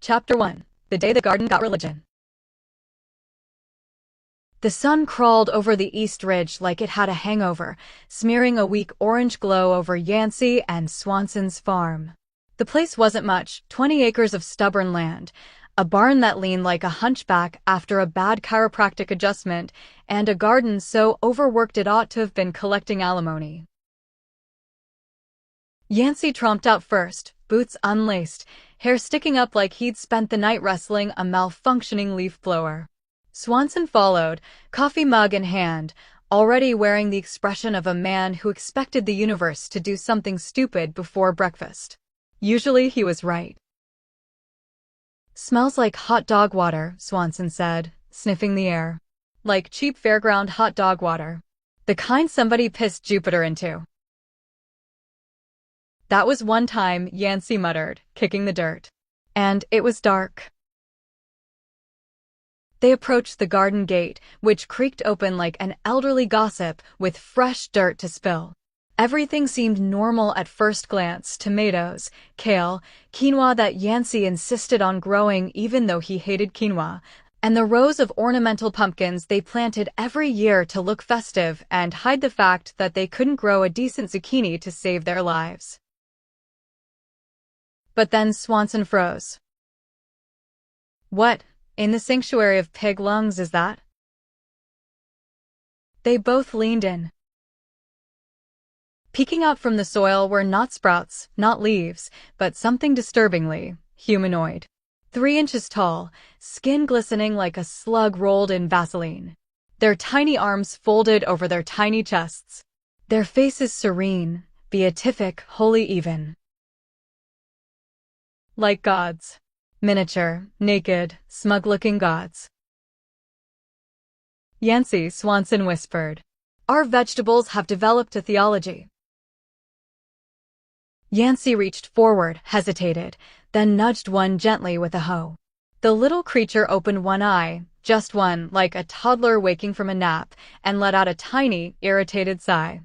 Chapter 1. The Day the Garden Got Religion. The sun crawled over the east ridge like it had a hangover, smearing a weak orange glow over Yancey and Swanson's farm. The place wasn't much, 20 acres of stubborn land, a barn that leaned like a hunchback after a bad chiropractic adjustment, and a garden so overworked it ought to have been collecting alimony. Yancey tromped out first, boots unlaced, hair sticking up like he'd spent the night wrestling a malfunctioning leaf blower. Swanson followed, coffee mug in hand, already wearing the expression of a man who expected the universe to do something stupid before breakfast. Usually he was right. "Smells like hot dog water," Swanson said, sniffing the air. "Like cheap fairground hot dog water. The kind somebody pissed Jupiter into." "That was one time," Yancey muttered, kicking the dirt. And it was dark. They approached the garden gate, which creaked open like an elderly gossip with fresh dirt to spill. Everything seemed normal at first glance: tomatoes, kale, quinoa that Yancey insisted on growing even though he hated quinoa, and the rows of ornamental pumpkins they planted every year to look festive and hide the fact that they couldn't grow a decent zucchini to save their lives. But then Swanson froze. "What in the sanctuary of pig lungs is that?" They both leaned in. Peeking out from the soil were not sprouts, not leaves, but something disturbingly humanoid. 3 inches tall, skin glistening like a slug rolled in Vaseline. Their tiny arms folded over their tiny chests. Their faces serene, beatific, wholly even. Like gods. Miniature, naked, smug-looking gods. "Yancey," Swanson whispered, "our vegetables have developed a theology." Yancey reached forward, hesitated, then nudged one gently with a hoe. The little creature opened one eye, just one, like a toddler waking from a nap, and let out a tiny, irritated sigh.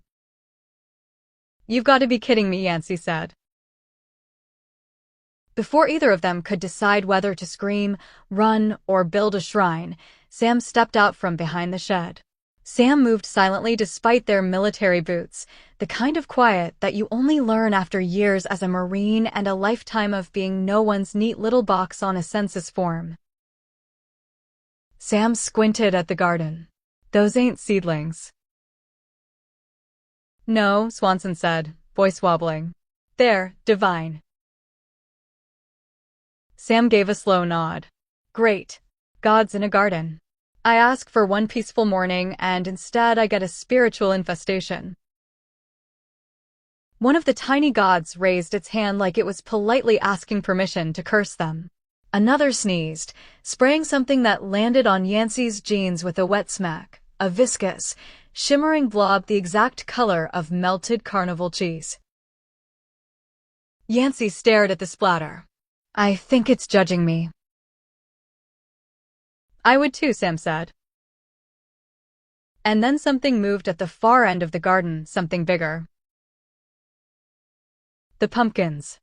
"You've got to be kidding me," Yancey said. Before either of them could decide whether to scream, run, or build a shrine, Sam stepped out from behind the shed. Sam moved silently despite their military boots, the kind of quiet that you only learn after years as a Marine and a lifetime of being no one's neat little box on a census form. Sam squinted at the garden. "Those ain't seedlings." "No," Swanson said, voice wobbling. "They're divine." Sam gave a slow nod. "Great. God's in a garden. I ask for one peaceful morning, and instead I get a spiritual infestation." One of the tiny gods raised its hand like it was politely asking permission to curse them. Another sneezed, spraying something that landed on Yancey's jeans with a wet smack, a viscous, shimmering blob the exact color of melted carnival cheese. Yancey stared at the splatter. "I think it's judging me." "I would too," Sam said. And then something moved at the far end of the garden, something bigger. The pumpkins.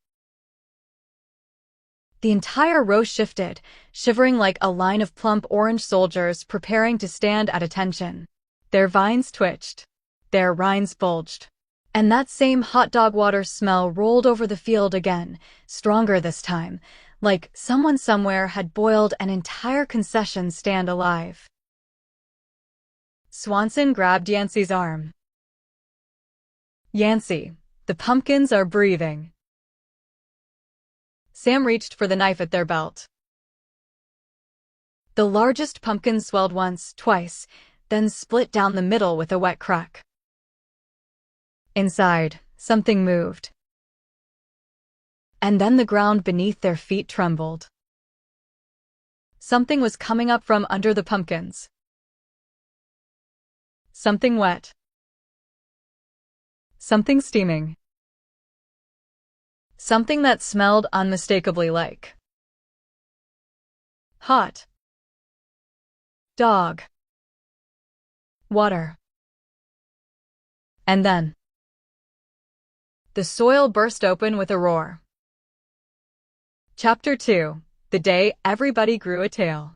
The entire row shifted, shivering like a line of plump orange soldiers preparing to stand at attention. Their vines twitched. Their rinds bulged. And that same hot dog water smell rolled over the field again, stronger this time, like someone somewhere had boiled an entire concession stand alive. Swanson grabbed Yancey's arm. "Yancey, the pumpkins are breathing." Sam reached for the knife at their belt. The largest pumpkin swelled once, twice, then split down the middle with a wet crack. Inside, something moved. And then the ground beneath their feet trembled. Something was coming up from under the pumpkins. Something wet. Something steaming. Something that smelled unmistakably like hot dog water. And then the soil burst open with a roar. Chapter 2. the day everybody grew a tail.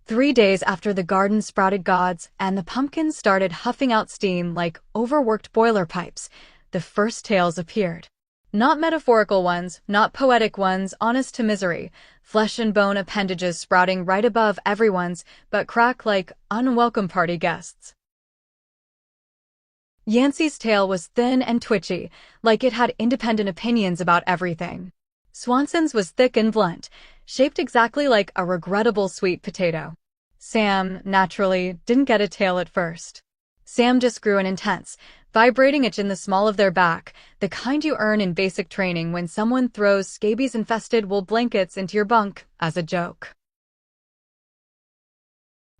3 days after the garden sprouted gods and the pumpkins started huffing out steam like overworked boiler pipes, the first tails appeared. Not metaphorical ones, not poetic ones, honest to misery, flesh and bone appendages sprouting right above everyone's, but crack like unwelcome party guests. Yancey's tail was thin and twitchy, like it had independent opinions about everything. Swanson's was thick and blunt, shaped exactly like a regrettable sweet potato. Sam, naturally, didn't get a tail at first. Sam just grew an intense, vibrating itch in the small of their back, the kind you earn in basic training when someone throws scabies-infested wool blankets into your bunk as a joke.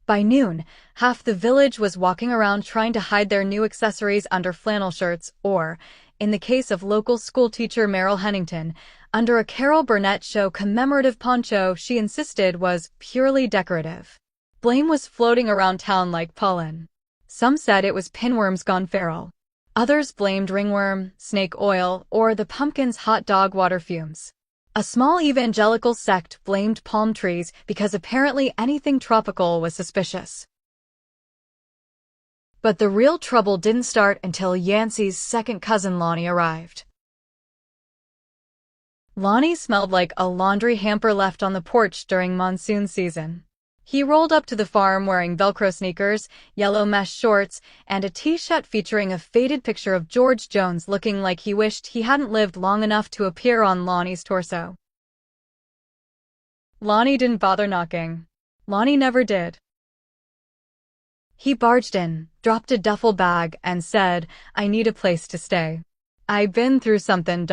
By noon, half the village was walking around trying to hide their new accessories under flannel shirts or, in the case of local schoolteacher Meryl Hennington, under a Carol Burnett Show commemorative poncho she insisted was purely decorative. Blame was floating around town like pollen. Some said it was pinworms gone feral. Others blamed ringworm, snake oil, or the pumpkin's hot dog water fumes. A small evangelical sect blamed palm trees because apparently anything tropical was suspicious. But the real trouble didn't start until Yancey's second cousin Lonnie arrived. Lonnie smelled like a laundry hamper left on the porch during monsoon season. He rolled up to the farm wearing Velcro sneakers, yellow mesh shorts, and a t-shirt featuring a faded picture of George Jones looking like he wished he hadn't lived long enough to appear on Lonnie's torso. Lonnie didn't bother knocking. Lonnie never did. He barged in, dropped a duffel bag, and said, "I need a place to stay. I've been through something.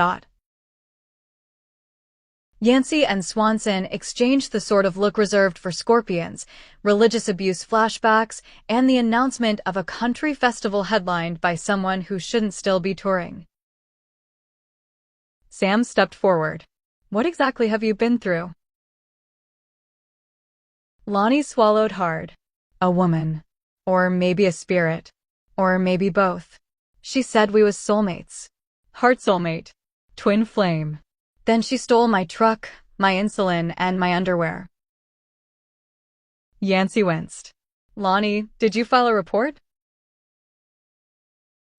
Yancey and Swanson exchanged the sort of look reserved for scorpions, religious abuse flashbacks, and the announcement of a country festival headlined by someone who shouldn't still be touring. Sam stepped forward. "What exactly have you been through?" Lonnie swallowed hard. "A woman. Or maybe a spirit. Or maybe both. She said we was soulmates. Heart soulmate. Twin flame. Then she stole my truck, my insulin, and my underwear." Yancey winced. "Lonnie, did you file a report?"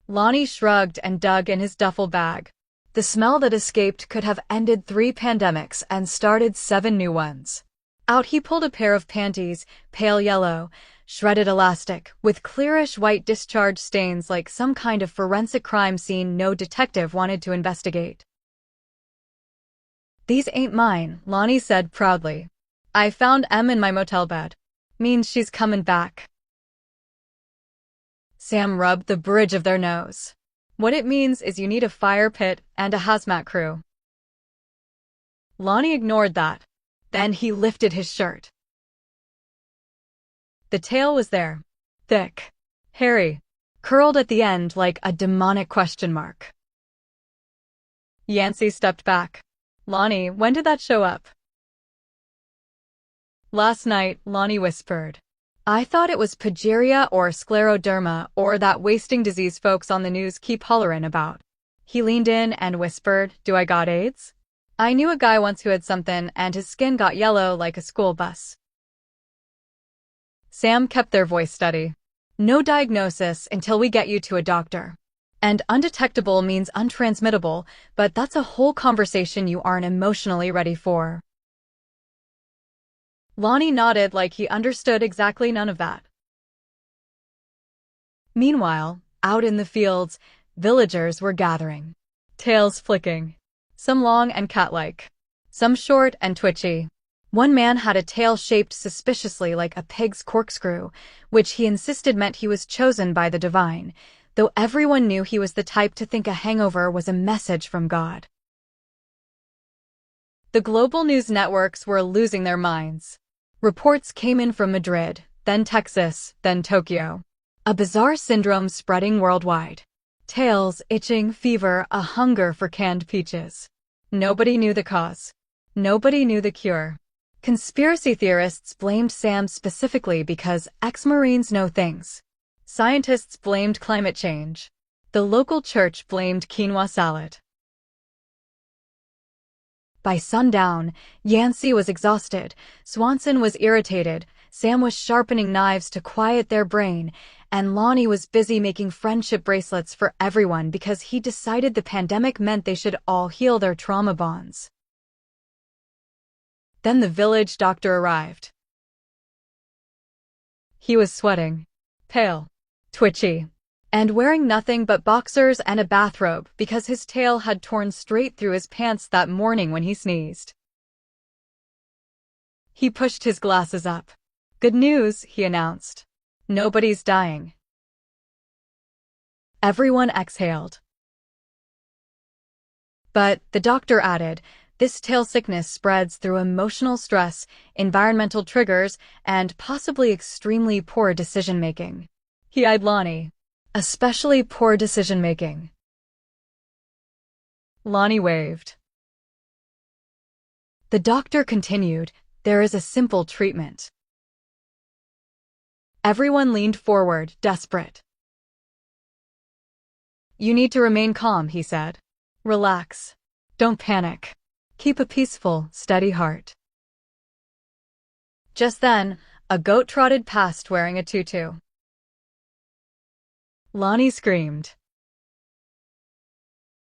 Lonnie shrugged and dug in his duffel bag. The smell that escaped could have ended 3 pandemics and started 7 new ones. Out he pulled a pair of panties, pale yellow, shredded elastic, with clearish white discharge stains like some kind of forensic crime scene no detective wanted to investigate. "These ain't mine," Lonnie said proudly. "I found Em in my motel bed. Means she's coming back." Sam rubbed the bridge of their nose. "What it means is you need a fire pit and a hazmat crew." Lonnie ignored that. Then he lifted his shirt. The tail was there. Thick. Hairy. Curled at the end like a demonic question mark. Yancey stepped back. "Lonnie, when did that show up?" "Last night," Lonnie whispered. "I thought it was progeria or scleroderma or that wasting disease folks on the news keep hollerin' about." He leaned in and whispered, "Do I got AIDS? I knew a guy once who had something and his skin got yellow like a school bus." Sam kept their voice steady. "No diagnosis until we get you to a doctor. And undetectable means untransmittable, but that's a whole conversation you aren't emotionally ready for." Lonnie nodded like he understood exactly none of that. Meanwhile, out in the fields, villagers were gathering. Tails flicking. Some long and cat-like. Some short and twitchy. One man had a tail shaped suspiciously like a pig's corkscrew, which he insisted meant he was chosen by the divine, though everyone knew he was the type to think a hangover was a message from God. The global news networks were losing their minds. Reports came in from Madrid, then Texas, then Tokyo. A bizarre syndrome spreading worldwide. Tails, itching, fever, a hunger for canned peaches. Nobody knew the cause. Nobody knew the cure. Conspiracy theorists blamed Sam specifically because ex-Marines know things. Scientists blamed climate change. The local church blamed quinoa salad. By sundown, Yancey was exhausted, Swanson was irritated, Sam was sharpening knives to quiet their brain, and Lonnie was busy making friendship bracelets for everyone because he decided the pandemic meant they should all heal their trauma bonds. Then the village doctor arrived. He was sweating, pale, twitchy, and wearing nothing but boxers and a bathrobe because his tail had torn straight through his pants that morning when he sneezed. He pushed his glasses up. "Good news," he announced. "Nobody's dying." Everyone exhaled. But, the doctor added, this tail sickness spreads through emotional stress, environmental triggers, and possibly extremely poor decision-making. He eyed Lonnie. "Especially poor decision-making." Lonnie waved. The doctor continued, "There is a simple treatment." Everyone leaned forward, desperate. "You need to remain calm," he said. "Relax. Don't panic. Keep a peaceful, steady heart." Just then, a goat trotted past wearing a tutu. Lonnie screamed.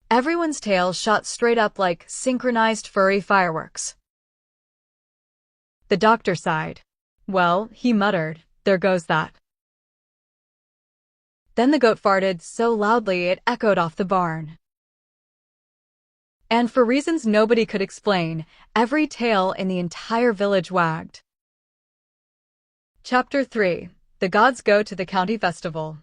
Everyone's tails shot straight up like synchronized furry fireworks. The doctor sighed. "Well," he muttered, "there goes that." Then the goat farted so loudly it echoed off the barn. And for reasons nobody could explain, every tail in the entire village wagged. Chapter 3. The Gods Go to the County Festival.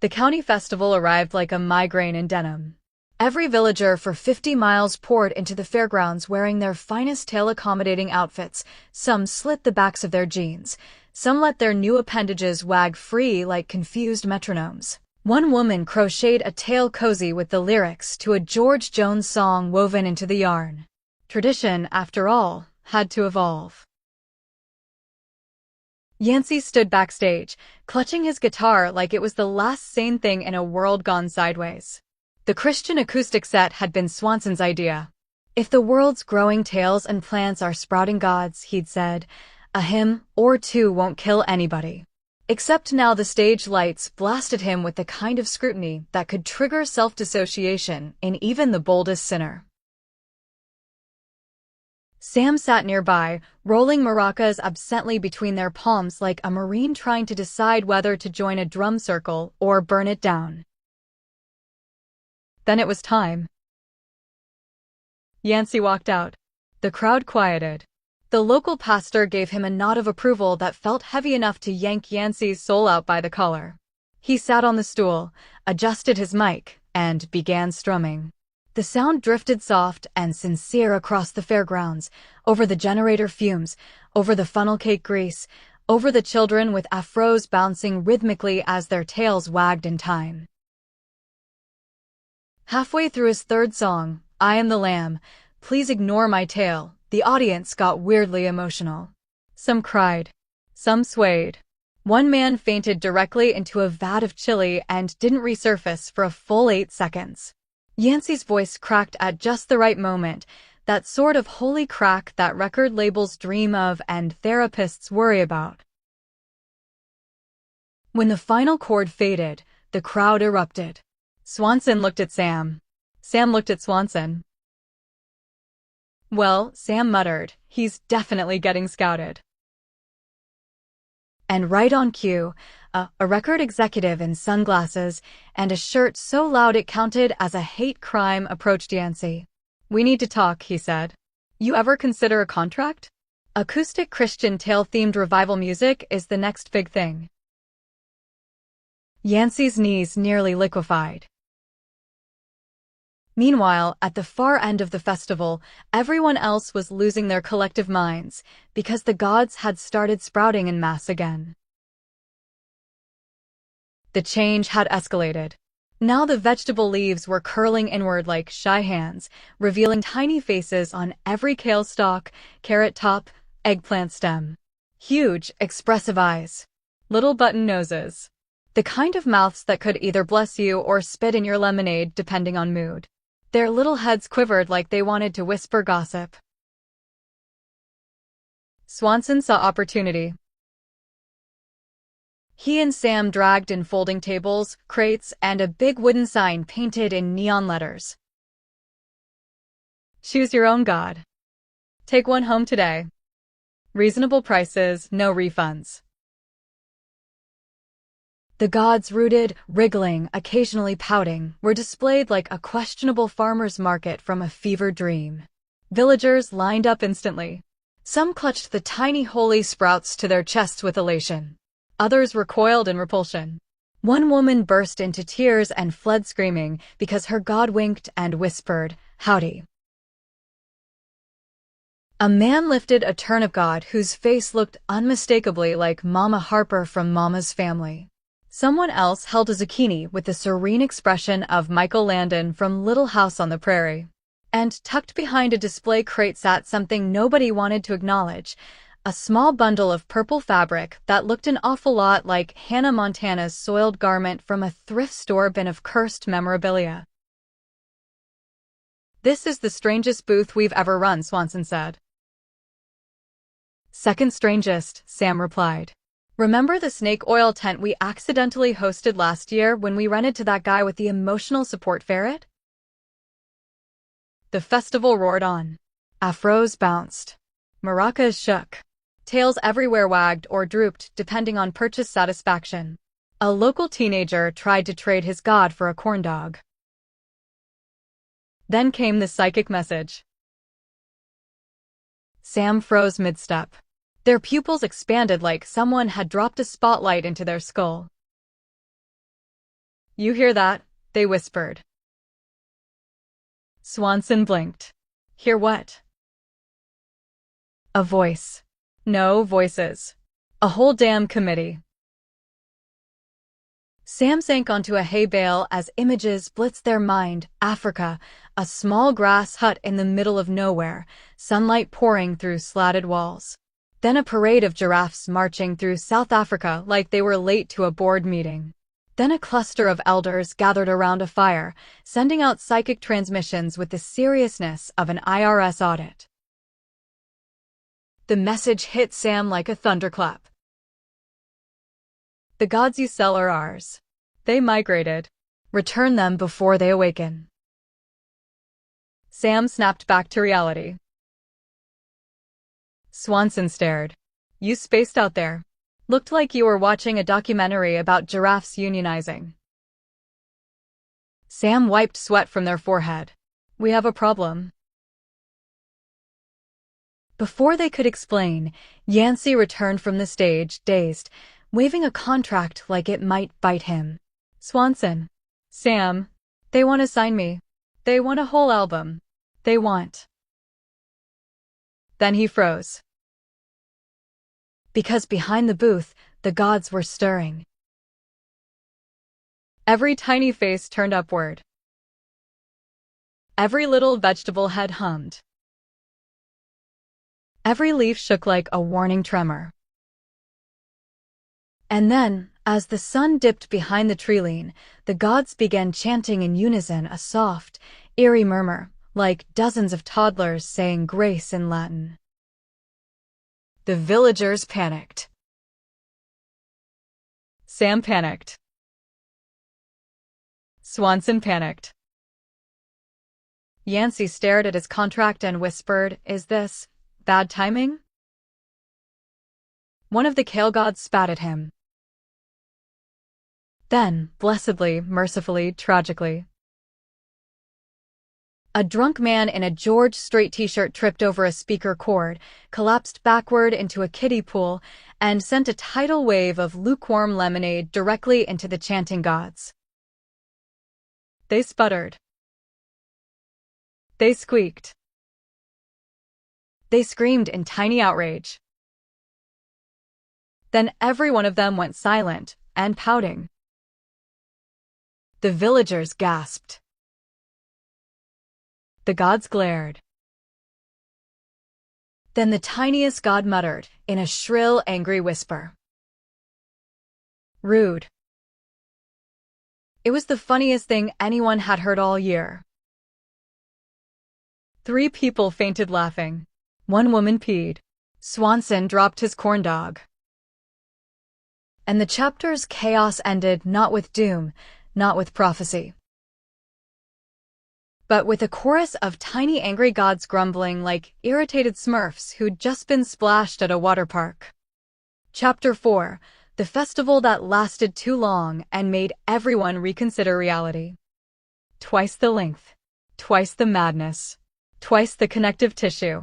The county festival arrived like a migraine in denim. Every villager for 50 miles poured into the fairgrounds wearing their finest tail-accommodating outfits. Some slit the backs of their jeans. Some let their new appendages wag free like confused metronomes. One woman crocheted a tail cozy with the lyrics to a George Jones song woven into the yarn. Tradition, after all, had to evolve. Yancey stood backstage, clutching his guitar like it was the last sane thing in a world gone sideways. The Christian acoustic set had been Swanson's idea. "If the world's growing tails and plants are sprouting gods," he'd said, "a hymn or two won't kill anybody." Except now the stage lights blasted him with the kind of scrutiny that could trigger self-dissociation in even the boldest sinner. Sam sat nearby, rolling maracas absently between their palms like a Marine trying to decide whether to join a drum circle or burn it down. Then it was time. Yancey walked out. The crowd quieted. The local pastor gave him a nod of approval that felt heavy enough to yank Yancey's soul out by the collar. He sat on the stool, adjusted his mic, and began strumming. The sound drifted soft and sincere across the fairgrounds, over the generator fumes, over the funnel cake grease, over the children with afros bouncing rhythmically as their tails wagged in time. Halfway through his third song, "I Am the Lamb, Please Ignore My Tail," the audience got weirdly emotional. Some cried. Some swayed. One man fainted directly into a vat of chili and didn't resurface for a full 8 seconds. Yancey's voice cracked at just the right moment, that sort of holy crack that record labels dream of and therapists worry about. When the final chord faded, the crowd erupted. Swanson looked at Sam. Sam looked at Swanson. "Well," Sam muttered, "he's definitely getting scouted." And right on cue, a record executive in sunglasses and a shirt so loud it counted as a hate crime approached Yancey. "We need to talk," he said. "You ever consider a contract? Acoustic Christian tail-themed revival music is the next big thing." Yancey's knees nearly liquefied. Meanwhile, at the far end of the festival, everyone else was losing their collective minds, because the gods had started sprouting en masse again. The change had escalated. Now the vegetable leaves were curling inward like shy hands, revealing tiny faces on every kale stalk, carrot top, eggplant stem. Huge, expressive eyes. Little button noses. The kind of mouths that could either bless you or spit in your lemonade depending on mood. Their little heads quivered like they wanted to whisper gossip. Swanson saw opportunity. He and Sam dragged in folding tables, crates, and a big wooden sign painted in neon letters. Choose your own god. Take one home today. Reasonable prices, no refunds. The gods, rooted, wriggling, occasionally pouting, were displayed like a questionable farmer's market from a fevered dream. Villagers lined up instantly. Some clutched the tiny holy sprouts to their chests with elation. Others recoiled in repulsion. One woman burst into tears and fled screaming because her god winked and whispered, "Howdy." A man lifted a turnip god whose face looked unmistakably like Mama Harper from Mama's Family. Someone else held a zucchini with the serene expression of Michael Landon from Little House on the Prairie. And tucked behind a display crate sat something nobody wanted to acknowledge, a small bundle of purple fabric that looked an awful lot like Hannah Montana's soiled garment from a thrift store bin of cursed memorabilia. "This is the strangest booth we've ever run," Swanson said. "Second strangest," Sam replied. "Remember the snake oil tent we accidentally hosted last year when we rented to that guy with the emotional support ferret?" The festival roared on. Afros bounced. Maracas shook. Tails everywhere wagged or drooped depending on purchase satisfaction. A local teenager tried to trade his god for a corn dog. Then came the psychic message. Sam froze mid-step. Their pupils expanded like someone had dropped a spotlight into their skull. "You hear that?" they whispered. Swanson blinked. "Hear what?" A voice. No voices. A whole damn committee. Sam sank onto a hay bale as images blitzed their mind. Africa, a small grass hut in the middle of nowhere, sunlight pouring through slatted walls. Then a parade of giraffes marching through South Africa like they were late to a board meeting. Then a cluster of elders gathered around a fire, sending out psychic transmissions with the seriousness of an IRS audit. The message hit Sam like a thunderclap. "The gods you sell are ours. They migrated. Return them before they awaken." Sam snapped back to reality. Swanson stared. "You spaced out there. Looked like you were watching a documentary about giraffes unionizing." Sam wiped sweat from their forehead. "We have a problem." Before they could explain, Yancey returned from the stage, dazed, waving a contract like it might bite him. "Swanson. Sam. They want to sign me. They want a whole album. They want." Then he froze. Because behind the booth, the gods were stirring. Every tiny face turned upward. Every little vegetable head hummed. Every leaf shook like a warning tremor. And then, as the sun dipped behind the treeline, the gods began chanting in unison, a soft, eerie murmur, like dozens of toddlers saying grace in Latin. The villagers panicked. Sam panicked. Swanson panicked. Yancey stared at his contract and whispered, "Is this bad timing?" One of the kale gods spat at him. Then, blessedly, mercifully, tragically, a drunk man in a George Strait t-shirt tripped over a speaker cord, collapsed backward into a kiddie pool, and sent a tidal wave of lukewarm lemonade directly into the chanting gods. They sputtered. They squeaked. They screamed in tiny outrage. Then every one of them went silent and pouting. The villagers gasped. The gods glared. Then the tiniest god muttered, in a shrill, angry whisper. "Rude." It was the funniest thing anyone had heard all year. 3 people fainted laughing. 1 woman peed. Swanson dropped his corn dog. And the chapter's chaos ended not with doom, not with prophecy, but with a chorus of tiny angry gods grumbling like irritated Smurfs who'd just been splashed at a water park. Chapter 4: The Festival That Lasted Too Long and Made Everyone Reconsider Reality. Twice the length, twice the madness, twice the connective tissue.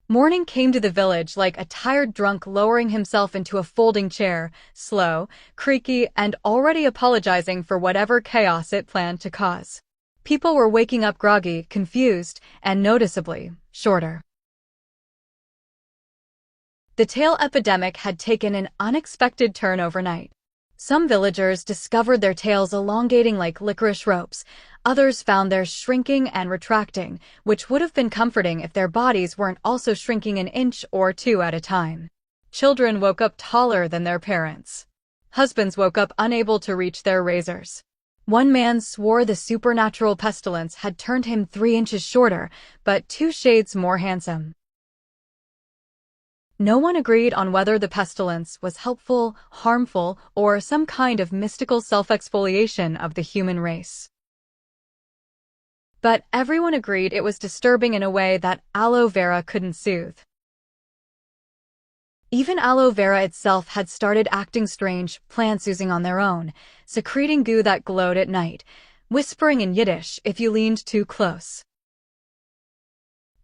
Morning came to the village like a tired drunk lowering himself into a folding chair, slow, creaky, and already apologizing for whatever chaos it planned to cause. People were waking up groggy, confused, and noticeably shorter. The tail epidemic had taken an unexpected turn overnight. Some villagers discovered their tails elongating like licorice ropes. Others found theirs shrinking and retracting, which would have been comforting if their bodies weren't also shrinking an inch or two at a time. Children woke up taller than their parents. Husbands woke up unable to reach their razors. One man swore the supernatural pestilence had turned him 3 inches shorter, but 2 shades more handsome. No one agreed on whether the pestilence was helpful, harmful, or some kind of mystical self-exfoliation of the human race. But everyone agreed it was disturbing in a way that aloe vera couldn't soothe. Even aloe vera itself had started acting strange, plants oozing on their own, secreting goo that glowed at night, whispering in Yiddish if you leaned too close.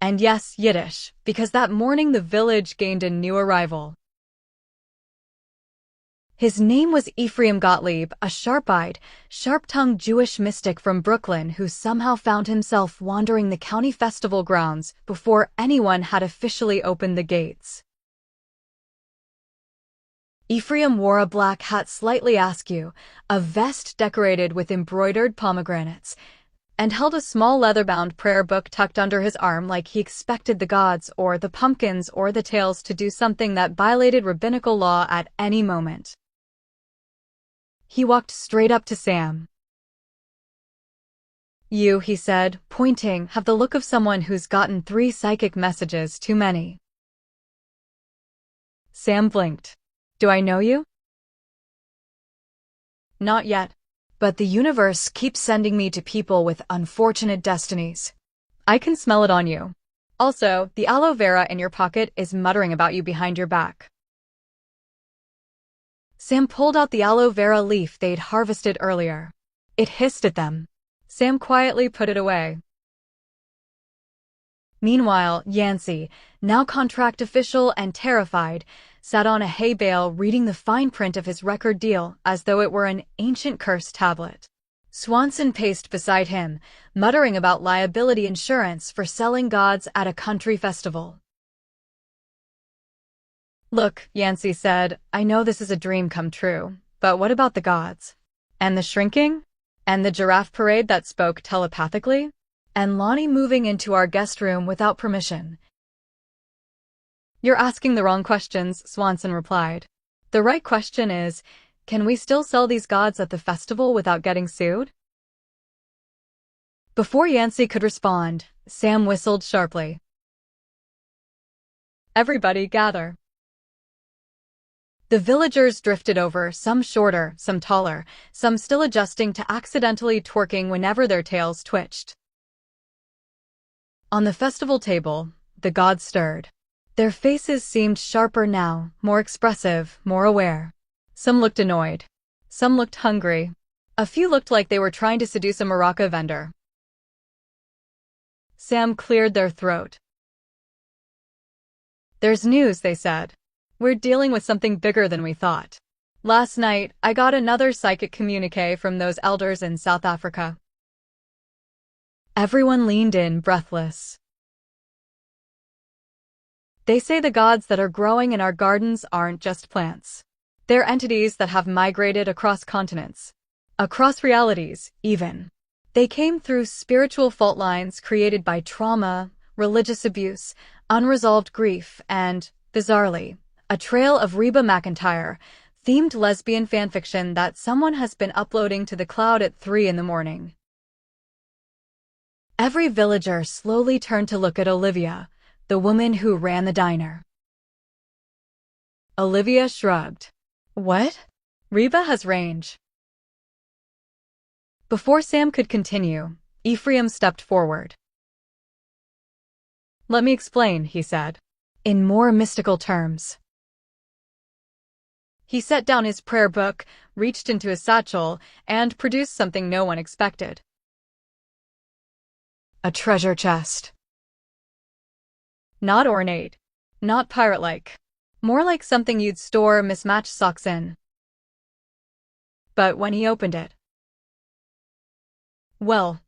And yes, Yiddish, because that morning the village gained a new arrival. His name was Ephraim Gottlieb, a sharp-eyed, sharp-tongued Jewish mystic from Brooklyn who somehow found himself wandering the county festival grounds before anyone had officially opened the gates. Ephraim wore a black hat slightly askew, a vest decorated with embroidered pomegranates, and held a small leather-bound prayer book tucked under his arm like he expected the gods or the pumpkins or the tails to do something that violated rabbinical law at any moment. He walked straight up to Sam. "You," he said, pointing, "have the look of someone who's gotten 3 psychic messages too many." Sam blinked. "Do I know you?" "Not yet. But the universe keeps sending me to people with unfortunate destinies. I can smell it on you. Also, the aloe vera in your pocket is muttering about you behind your back." Sam pulled out the aloe vera leaf they'd harvested earlier. It hissed at them. Sam quietly put it away. Meanwhile, Yancey, now contract official and terrified, sat on a hay bale reading the fine print of his record deal as though it were an ancient curse tablet. Swanson paced beside him, muttering about liability insurance for selling gods at a country festival. "Look," Yancey said, "I know this is a dream come true, but what about the gods? And the shrinking? And the giraffe parade that spoke telepathically? And Lonnie moving into our guest room without permission?" "You're asking the wrong questions," Swanson replied. "The right question is, can we still sell these gods at the festival without getting sued?" Before Yancey could respond, Sam whistled sharply. "Everybody gather." The villagers drifted over, some shorter, some taller, some still adjusting to accidentally twerking whenever their tails twitched. On the festival table, the gods stirred. Their faces seemed sharper now, more expressive, more aware. Some looked annoyed. Some looked hungry. A few looked like they were trying to seduce a maraca vendor. Sam cleared their throat. "There's news," they said. "We're dealing with something bigger than we thought. Last night, I got another psychic communique from those elders in South Africa." Everyone leaned in, breathless. "They say the gods that are growing in our gardens aren't just plants. They're entities that have migrated across continents. Across realities, even. They came through spiritual fault lines created by trauma, religious abuse, unresolved grief, and, bizarrely, a trail of Reba McEntire-themed lesbian fanfiction that someone has been uploading to the cloud at 3 in the morning. Every villager slowly turned to look at Olivia, the woman who ran the diner. Olivia shrugged. What? Reba has range. Before Sam could continue, Ephraim stepped forward. Let me explain, he said, in more mystical terms. He set down his prayer book, reached into his satchel, and produced something no one expected. A treasure chest. Not ornate, not pirate-like, more like something you'd store mismatched socks in. But when he opened it, well,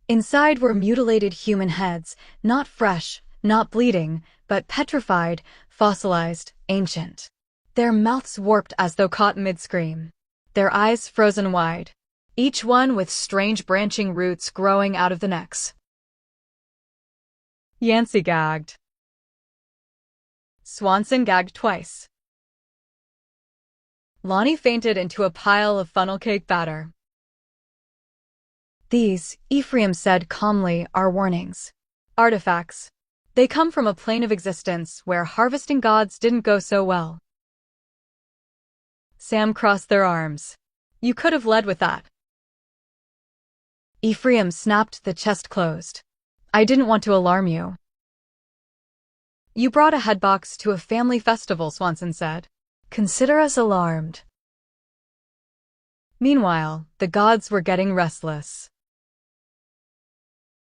inside were mutilated human heads, not fresh, not bleeding, but petrified, fossilized, ancient. Their mouths warped as though caught mid-scream, their eyes frozen wide, each one with strange branching roots growing out of the necks. Yancey gagged. Swanson gagged twice. Lonnie fainted into a pile of funnel cake batter. These, Ephraim said calmly, are warnings. Artifacts. They come from a plane of existence where harvesting gods didn't go so well. Sam crossed their arms. You could have led with that. Ephraim snapped the chest closed. I didn't want to alarm you. You brought a headbox to a family festival, Swanson said. Consider us alarmed. Meanwhile, the gods were getting restless.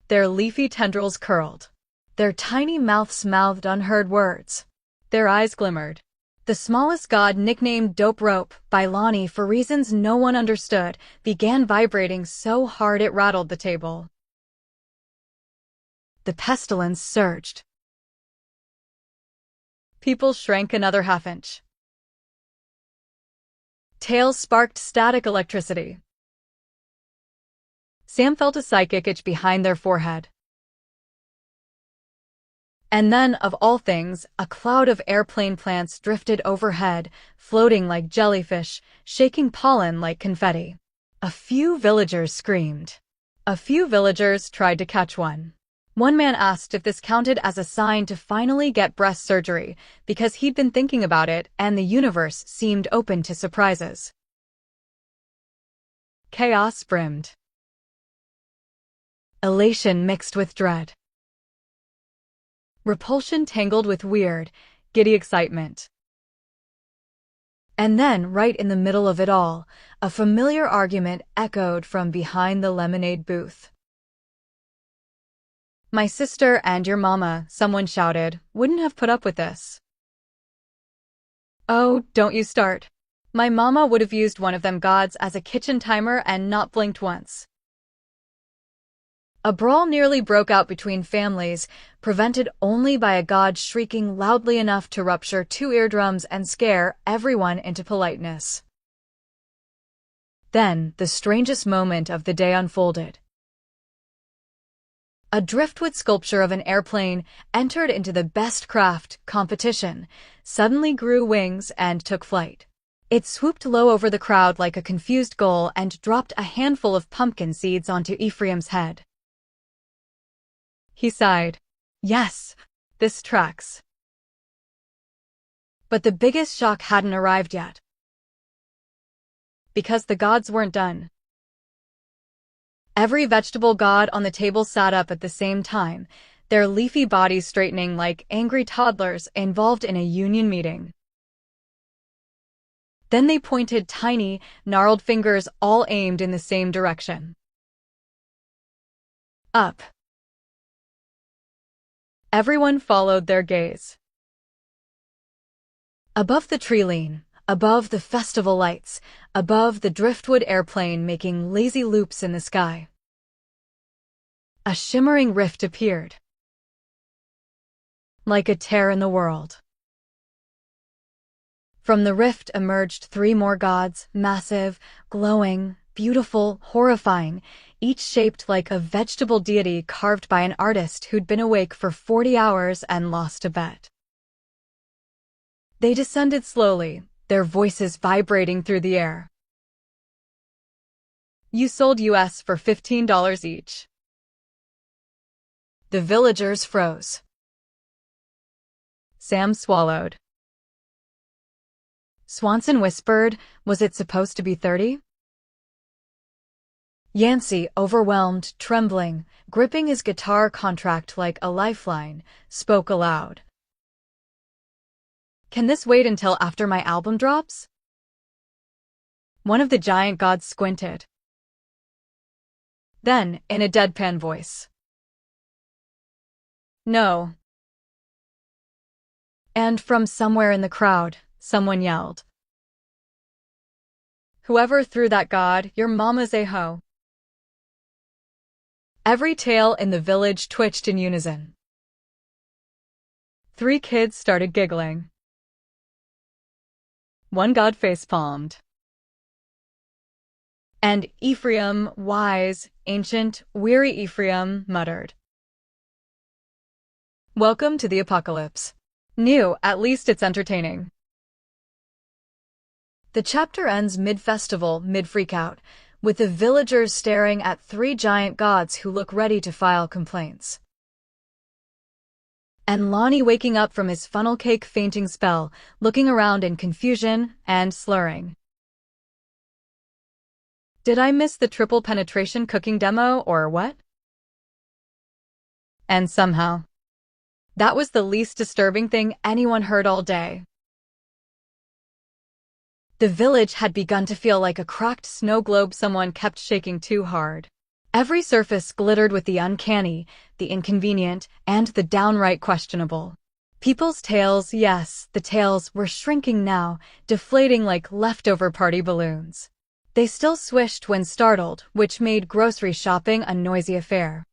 Their leafy tendrils curled. Their tiny mouths mouthed unheard words. Their eyes glimmered. The smallest god, nicknamed Dope Rope by Lonnie for reasons no one understood, began vibrating so hard it rattled the table. The pestilence surged. People shrank another half-inch. Tails sparked static electricity. Sam felt a psychic itch behind their forehead. And then, of all things, a cloud of airplane plants drifted overhead, floating like jellyfish, shaking pollen like confetti. A few villagers screamed. A few villagers tried to catch one. One man asked if this counted as a sign to finally get breast surgery, because he'd been thinking about it and the universe seemed open to surprises. Chaos brimmed. Elation mixed with dread. Repulsion tangled with weird, giddy excitement. And then, right in the middle of it all, a familiar argument echoed from behind the lemonade booth. My sister and your mama, someone shouted, wouldn't have put up with this. Oh, don't you start. My mama would have used one of them gods as a kitchen timer and not blinked once. A brawl nearly broke out between families, prevented only by a god shrieking loudly enough to rupture 2 eardrums and scare everyone into politeness. Then, the strangest moment of the day unfolded. A driftwood sculpture of an airplane entered into the best craft competition, suddenly grew wings and took flight. It swooped low over the crowd like a confused gull and dropped a handful of pumpkin seeds onto Ephraim's head. He sighed. Yes, this tracks. But the biggest shock hadn't arrived yet. Because the gods weren't done. Every vegetable god on the table sat up at the same time, their leafy bodies straightening like angry toddlers involved in a union meeting. Then they pointed tiny, gnarled fingers all aimed in the same direction. Up. Everyone followed their gaze. Above the tree line, above the festival lights, above the driftwood airplane making lazy loops in the sky. A shimmering rift appeared. Like a tear in the world. From the rift emerged 3 more gods, massive, glowing, beautiful, horrifying, each shaped like a vegetable deity carved by an artist who'd been awake for 40 hours and lost a bet. They descended slowly, their voices vibrating through the air. You sold US for $15 each. The villagers froze. Sam swallowed. Swanson whispered, was it supposed to be 30? Yancey, overwhelmed, trembling, gripping his guitar contract like a lifeline, spoke aloud. Can this wait until after my album drops? One of the giant gods squinted. Then, in a deadpan voice. No. And from somewhere in the crowd, someone yelled. Whoever threw that god, your mama's a hoe. Every tail in the village twitched in unison. 3 kids started giggling. One god face-palmed. And Ephraim, wise, ancient, weary Ephraim, muttered. Welcome to the apocalypse. New, at least it's entertaining. The chapter ends mid-festival, mid-freakout, with the villagers staring at 3 giant gods who look ready to file complaints. And Lonnie waking up from his funnel cake fainting spell, looking around in confusion and slurring. Did I miss the triple penetration cooking demo or what? And somehow, that was the least disturbing thing anyone heard all day. The village had begun to feel like a cracked snow globe someone kept shaking too hard. Every surface glittered with the uncanny, the inconvenient, and the downright questionable. People's tails, yes, the tails, were shrinking now, deflating like leftover party balloons. They still swished when startled, which made grocery shopping a noisy affair.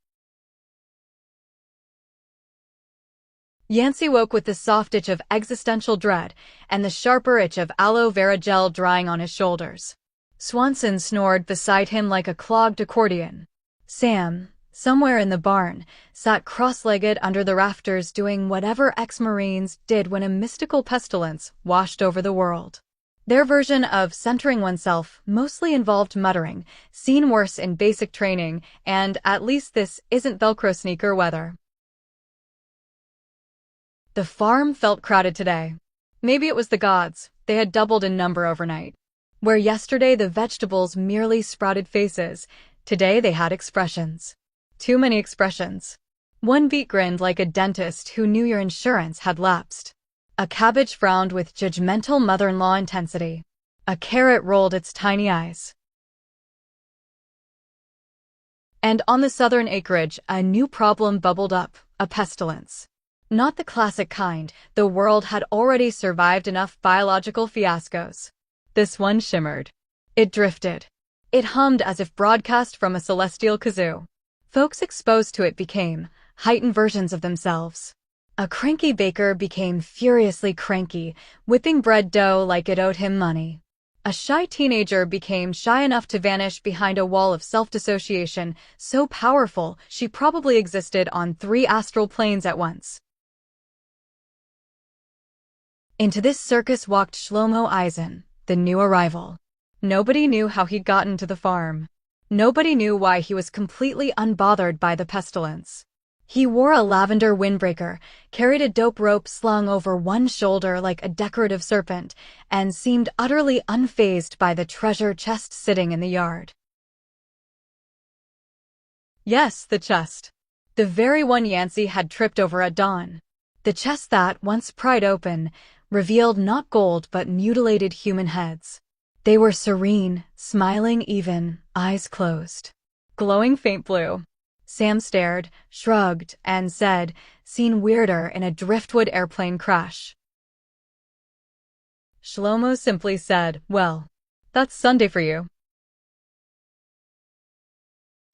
Yancey woke with the soft itch of existential dread and the sharper itch of aloe vera gel drying on his shoulders. Swanson snored beside him like a clogged accordion. Sam, somewhere in the barn, sat cross-legged under the rafters doing whatever ex-Marines did when a mystical pestilence washed over the world. Their version of centering oneself mostly involved muttering, seen worse in basic training, and at least this isn't Velcro sneaker weather. The farm felt crowded today. Maybe it was the gods. They had doubled in number overnight. Where yesterday the vegetables merely sprouted faces, today they had expressions. Too many expressions. One beet grinned like a dentist who knew your insurance had lapsed. A cabbage frowned with judgmental mother-in-law intensity. A carrot rolled its tiny eyes. And on the southern acreage, a new problem bubbled up, a pestilence. Not the classic kind, the world had already survived enough biological fiascos. This one shimmered. It drifted. It hummed as if broadcast from a celestial kazoo. Folks exposed to it became heightened versions of themselves. A cranky baker became furiously cranky, whipping bread dough like it owed him money. A shy teenager became shy enough to vanish behind a wall of self-dissociation, so powerful she probably existed on 3 astral planes at once. Into this circus walked Shlomo Eisen, the new arrival. Nobody knew how he'd gotten to the farm. Nobody knew why he was completely unbothered by the pestilence. He wore a lavender windbreaker, carried a dope rope slung over one shoulder like a decorative serpent, and seemed utterly unfazed by the treasure chest sitting in the yard. Yes, the chest. The very one Yancey had tripped over at dawn. The chest that, once pried open, revealed not gold but mutilated human heads. They were serene, smiling even, eyes closed. Glowing faint blue. Sam stared, shrugged, and said, seen weirder in a driftwood airplane crash. Shlomo simply said, well, that's Sunday for you.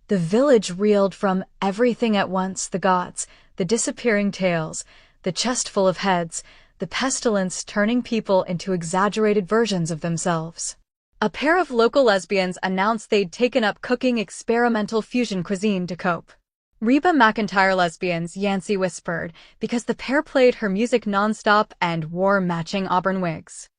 The village reeled from everything at once, the gods, the disappearing tails, the chest full of heads, the pestilence turning people into exaggerated versions of themselves. A pair of local lesbians announced they'd taken up cooking experimental fusion cuisine to cope. Reba McEntire lesbians, Yancey whispered, because the pair played her music nonstop and wore matching auburn wigs.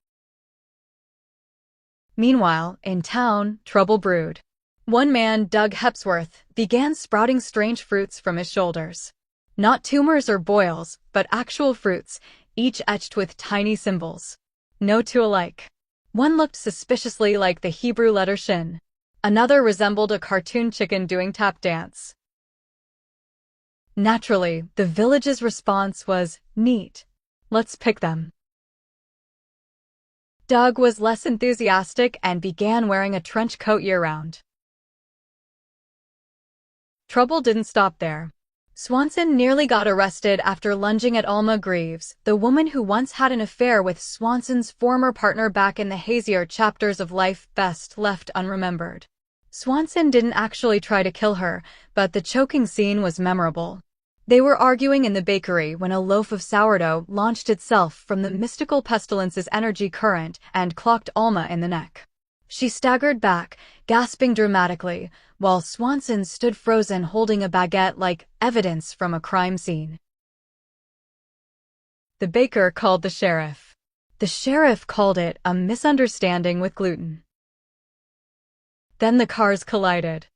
Meanwhile, in town, trouble brewed. One man, Doug Hepsworth, began sprouting strange fruits from his shoulders. Not tumors or boils, but actual fruits, each etched with tiny symbols. No two alike. One looked suspiciously like the Hebrew letter Shin. Another resembled a cartoon chicken doing tap dance. Naturally, the village's response was, "Neat. Let's pick them." Doug was less enthusiastic and began wearing a trench coat year-round. Trouble didn't stop there. Swanson nearly got arrested after lunging at Alma Greaves, the woman who once had an affair with Swanson's former partner back in the hazier chapters of life best left unremembered. Swanson didn't actually try to kill her, but the choking scene was memorable. They were arguing in the bakery when a loaf of sourdough launched itself from the mystical pestilence's energy current and clocked Alma in the neck. She staggered back, gasping dramatically, while Swanson stood frozen holding a baguette like evidence from a crime scene. The baker called the sheriff. The sheriff called it a misunderstanding with gluten. Then the cars collided.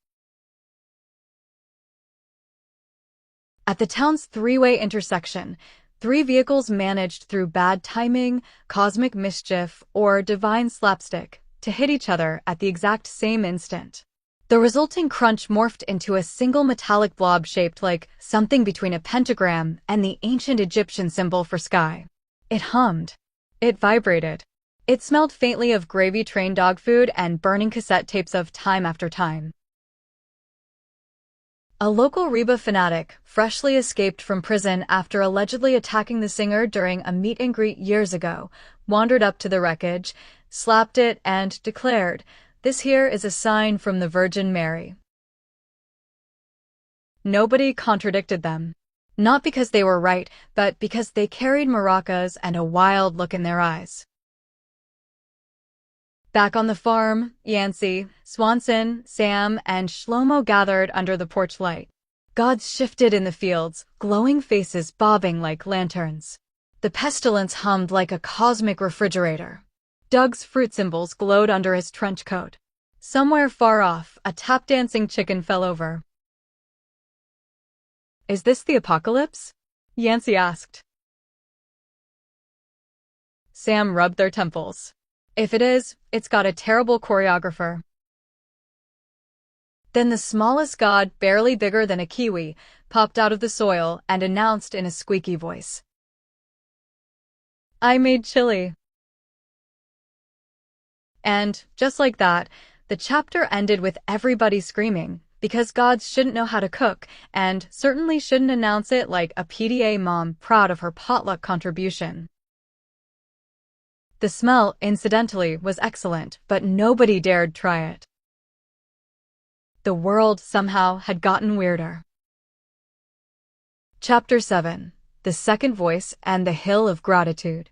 At the town's three-way intersection, three vehicles managed through bad timing, cosmic mischief, or divine slapstick to hit each other at the exact same instant. The resulting crunch morphed into a single metallic blob shaped like something between a pentagram and the ancient Egyptian symbol for sky. It hummed. It vibrated. It smelled faintly of gravy-trained dog food and burning cassette tapes of Time After Time. A local Reba fanatic, freshly escaped from prison after allegedly attacking the singer during a meet-and-greet years ago, wandered up to the wreckage, slapped it, and declared, "This here is a sign from the Virgin Mary." Nobody contradicted them. Not because they were right, but because they carried maracas and a wild look in their eyes. Back on the farm, Yancey, Swanson, Sam, and Shlomo gathered under the porch light. Gods shifted in the fields, glowing faces bobbing like lanterns. The pestilence hummed like a cosmic refrigerator. Doug's fruit symbols glowed under his trench coat. Somewhere far off, a tap-dancing chicken fell over. "Is this the apocalypse?" Yancey asked. Sam rubbed their temples. "If it is, it's got a terrible choreographer." Then the smallest god, barely bigger than a kiwi, popped out of the soil and announced in a squeaky voice, "I made chili." And, just like that, the chapter ended with everybody screaming, because gods shouldn't know how to cook, and certainly shouldn't announce it like a PTA mom proud of her potluck contribution. The smell, incidentally, was excellent, but nobody dared try it. The world, somehow, had gotten weirder. Chapter 7. The Second Voice and the Hill of Gratitude.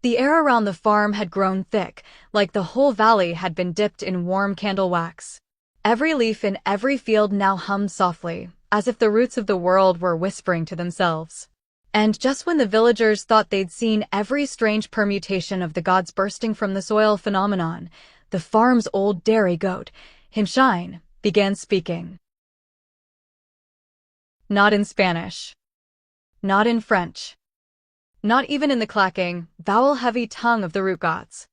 The air around the farm had grown thick, like the whole valley had been dipped in warm candle wax. Every leaf in every field now hummed softly, as if the roots of the world were whispering to themselves. And just when the villagers thought they'd seen every strange permutation of the gods bursting from the soil phenomenon, the farm's old dairy goat, Himshine, began speaking. Not in Spanish. Not in French. Not even in the clacking, vowel-heavy tongue of the root gods.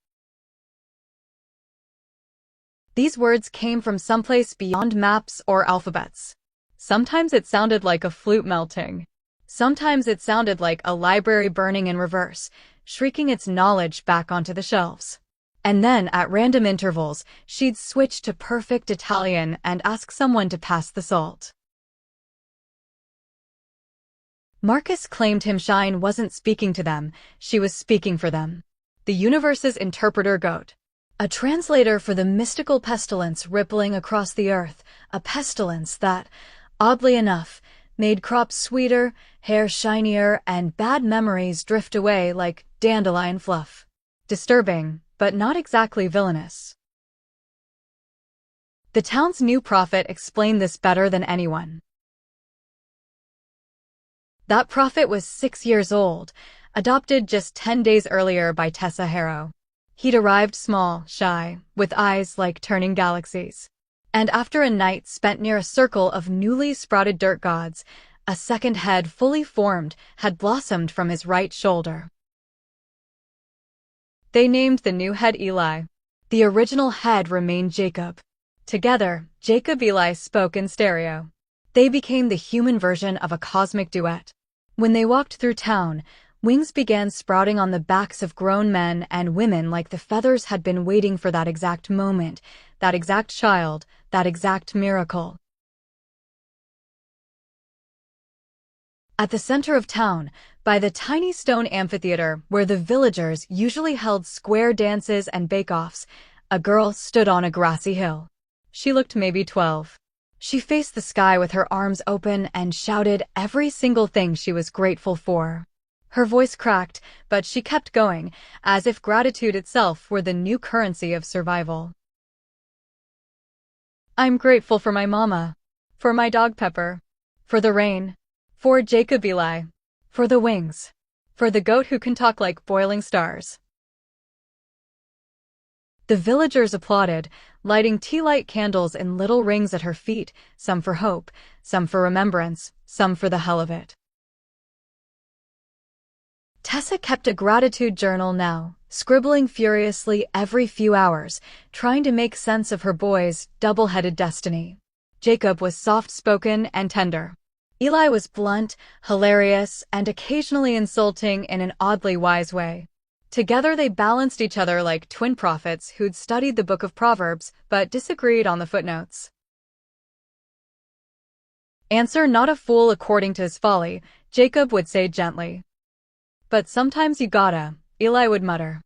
These words came from someplace beyond maps or alphabets. Sometimes it sounded like a flute melting. Sometimes it sounded like a library burning in reverse, shrieking its knowledge back onto the shelves. And then, at random intervals, she'd switch to perfect Italian and ask someone to pass the salt. Marcus claimed Himshine wasn't speaking to them, she was speaking for them. The universe's interpreter goat. A translator for the mystical pestilence rippling across the earth, a pestilence that, oddly enough, made crops sweeter, hair shinier, and bad memories drift away like dandelion fluff. Disturbing, but not exactly villainous. The town's new prophet explained this better than anyone. That prophet was 6 years old, adopted just 10 days earlier by Tessa Harrow. He'd arrived small, shy, with eyes like turning galaxies. And after a night spent near a circle of newly sprouted dirt gods, a second head fully formed had blossomed from his right shoulder. They named the new head Eli. The original head remained Jacob. Together, Jacob-Eli spoke in stereo. They became the human version of a cosmic duet. When they walked through town, wings began sprouting on the backs of grown men and women like the feathers had been waiting for that exact moment, that exact child, that exact miracle. At the center of town, by the tiny stone amphitheater where the villagers usually held square dances and bake-offs, a girl stood on a grassy hill. She looked maybe 12. She faced the sky with her arms open and shouted every single thing she was grateful for. Her voice cracked, but she kept going, as if gratitude itself were the new currency of survival. I'm grateful for my mama, for my dog Pepper, for the rain, for Jacob-Eli, for the wings, for the goat who can talk like boiling stars. The villagers applauded, lighting tea-light candles in little rings at her feet, some for hope, some for remembrance, some for the hell of it. Tessa kept a gratitude journal now, scribbling furiously every few hours, trying to make sense of her boy's double-headed destiny. Jacob was soft-spoken and tender. Eli was blunt, hilarious, and occasionally insulting in an oddly wise way. Together they balanced each other like twin prophets who'd studied the Book of Proverbs but disagreed on the footnotes. Answer not a fool according to his folly, Jacob would say gently. But sometimes you gotta, Eli would mutter.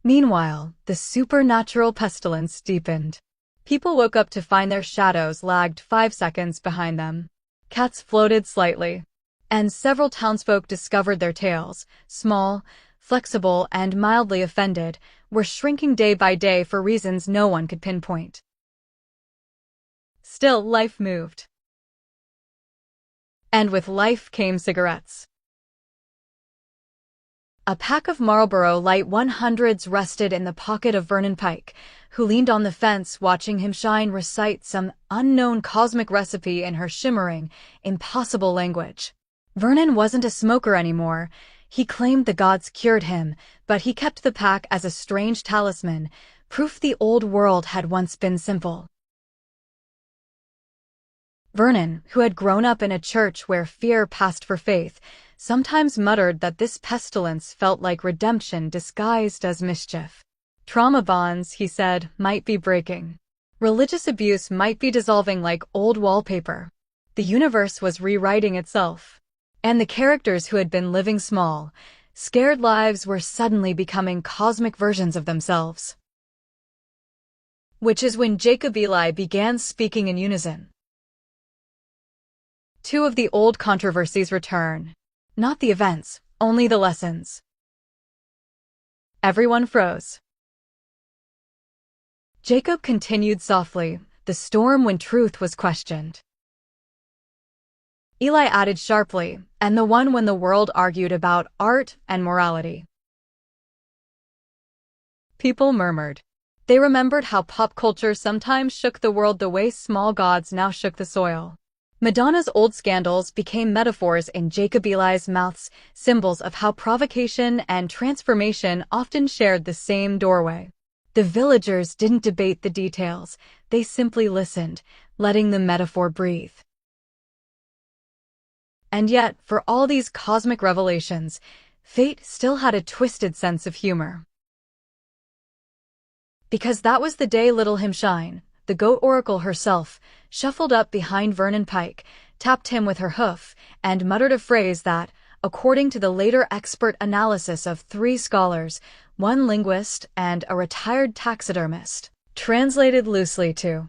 Meanwhile, the supernatural pestilence deepened. People woke up to find their shadows lagged 5 seconds behind them. Cats floated slightly. And several townsfolk discovered their tails, small, flexible, and mildly offended, were shrinking day by day for reasons no one could pinpoint. Still, life moved. And with life came cigarettes. A pack of Marlboro Light 100s rested in the pocket of Vernon Pike, who leaned on the fence watching him shine recite some unknown cosmic recipe in her shimmering, impossible language. Vernon wasn't a smoker anymore. He claimed the gods cured him, but he kept the pack as a strange talisman, proof the old world had once been simple. Vernon, who had grown up in a church where fear passed for faith, sometimes muttered that this pestilence felt like redemption disguised as mischief. Trauma bonds, he said, might be breaking. Religious abuse might be dissolving like old wallpaper. The universe was rewriting itself. And the characters who had been living small, scared lives were suddenly becoming cosmic versions of themselves. Which is when Jacob-Eli began speaking in unison. Two of the old controversies return. Not the events, only the lessons. Everyone froze. Jacob continued softly, the storm when truth was questioned. Eli added sharply, and the one when the world argued about art and morality. People murmured. They remembered how pop culture sometimes shook the world the way small gods now shook the soil. Madonna's old scandals became metaphors in Jacob-Eli's mouths, symbols of how provocation and transformation often shared the same doorway. The villagers didn't debate the details, they simply listened, letting the metaphor breathe. And yet, for all these cosmic revelations, fate still had a twisted sense of humor. Because that was the day little Himshine, the goat oracle herself, shuffled up behind Vernon Pike, tapped him with her hoof, and muttered a phrase that, according to the later expert analysis of 3 scholars, 1 linguist and a retired taxidermist, translated loosely to,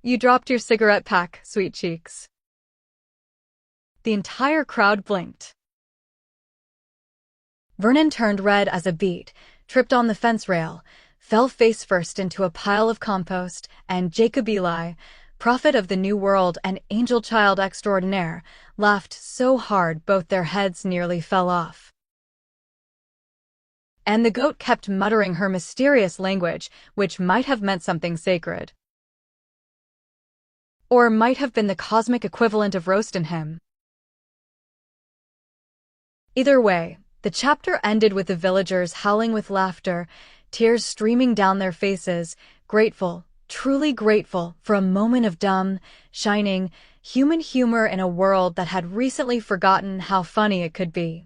"You dropped your cigarette pack, sweet cheeks." The entire crowd blinked. Vernon turned red as a beet, tripped on the fence rail, fell face first into a pile of compost, and Jacob-Eli, prophet of the new world and angel child extraordinaire, laughed so hard both their heads nearly fell off. And the goat kept muttering her mysterious language, which might have meant something sacred. Or might have been the cosmic equivalent of roastin' him. Either way, the chapter ended with the villagers howling with laughter, tears streaming down their faces, grateful, truly grateful for a moment of dumb, shining, human humor in a world that had recently forgotten how funny it could be.